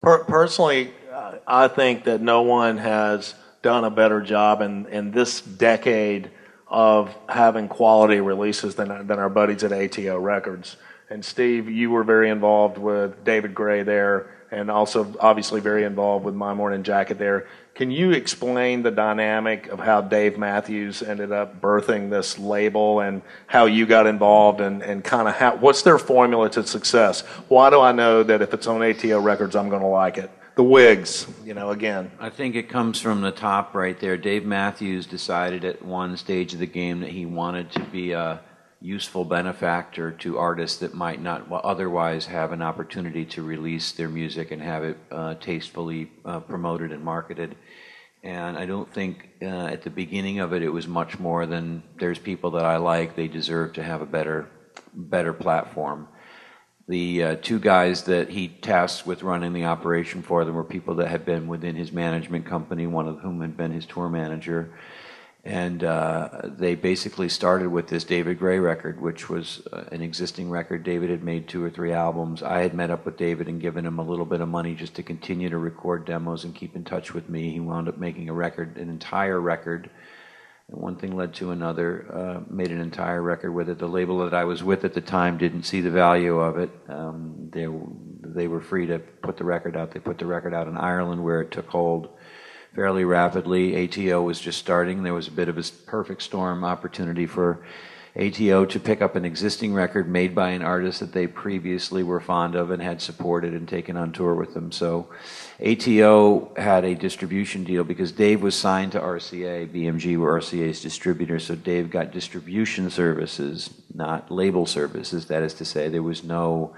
Personally, I think that no one has done a better job in this decade of having quality releases than our buddies at ATO Records. And Steve, you were very involved with David Gray there, and also obviously very involved with My Morning Jacket there. Can you explain the dynamic of how Dave Matthews ended up birthing this label and how you got involved and kind of what's their formula to success? Why do I know that if it's on ATO Records, I'm going to like it? The Wigs, again. I think it comes from the top right there. Dave Matthews decided at one stage of the game that he wanted to be a useful benefactor to artists that might not otherwise have an opportunity to release their music and have it tastefully promoted and marketed. And I don't think at the beginning of it, it was much more than there's people that I like, they deserve to have a better platform. The two guys that he tasked with running the operation for them were people that had been within his management company, one of whom had been his tour manager. And they basically started with this David Gray record, which was an existing record. David had made 2 or 3 albums. I had met up with David and given him a little bit of money just to continue to record demos and keep in touch with me. He wound up making an entire record. And one thing led to another, made an entire record with it. The label that I was with at the time didn't see the value of it. They were free to put the record out. They put the record out in Ireland, where it took hold fairly rapidly. ATO was just starting. There was a bit of a perfect storm opportunity for ATO to pick up an existing record made by an artist that they previously were fond of and had supported and taken on tour with them. So ATO had a distribution deal because Dave was signed to RCA. BMG were RCA's distributor, so Dave got distribution services, not label services. That is to say, there was no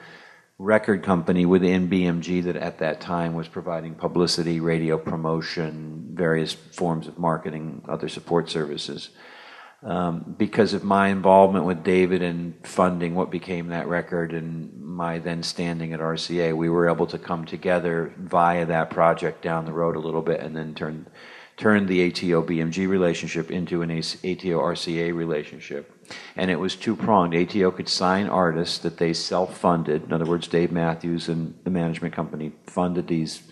record company within BMG that at that time was providing publicity, radio promotion, various forms of marketing, other support services. Because of my involvement with David in funding what became that record and my then standing at RCA, we were able to come together via that project down the road a little bit and then turn the ATO-BMG relationship into an ATO-RCA relationship. And it was two-pronged. ATO could sign artists that they self-funded. In other words, Dave Matthews and the management company funded these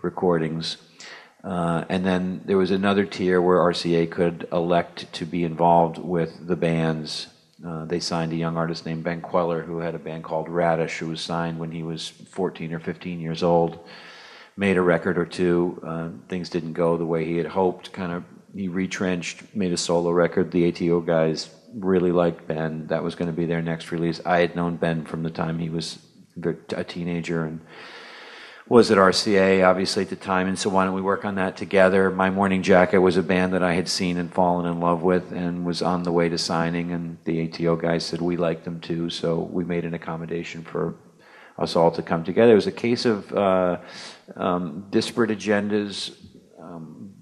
recordings. And then there was another tier where RCA could elect to be involved with the bands. They signed a young artist named Ben Queller, who had a band called Radish, who was signed when he was 14 or 15 years old. Made a record or two. Things didn't go the way he had hoped. He retrenched, made a solo record. The ATO guys really liked Ben. That was going to be their next release. I had known Ben from the time he was a teenager and was at RCA, obviously, at the time, and so why don't we work on that together? My Morning Jacket was a band that I had seen and fallen in love with and was on the way to signing, and the ATO guys said we liked them too, so we made an accommodation for us all to come together. It was a case of disparate agendas,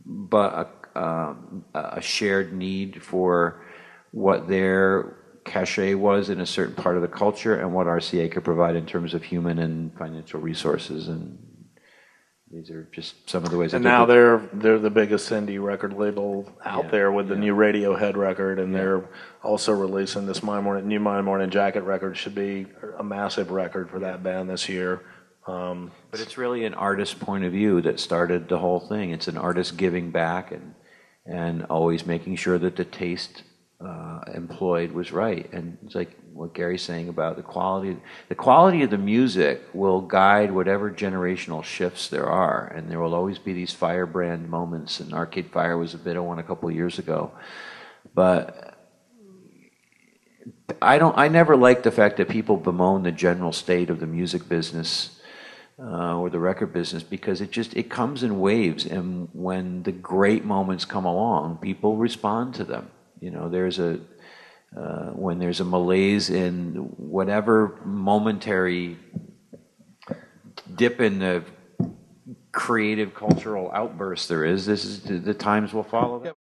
but a shared need for what their cachet was in a certain part of the culture and what RCA could provide in terms of human and financial resources. And these are just some of the ways. And now they're the biggest indie record label out there with the new Radiohead record, and they're also releasing this new My Morning Jacket record. Should be a massive record for that band this year. But it's really an artist's point of view that started the whole thing. It's an artist giving back and always making sure that the taste employed was right. And it's like what Gary's saying about the quality of the music will guide whatever generational shifts there are, and there will always be these firebrand moments, and Arcade Fire was a bit of one a couple of years ago. But I never liked the fact that people bemoan the general state of the music business or the record business, because it comes in waves, and when the great moments come along, people respond to them. When there's a malaise in whatever momentary dip in the creative cultural outburst there is, the times will follow that.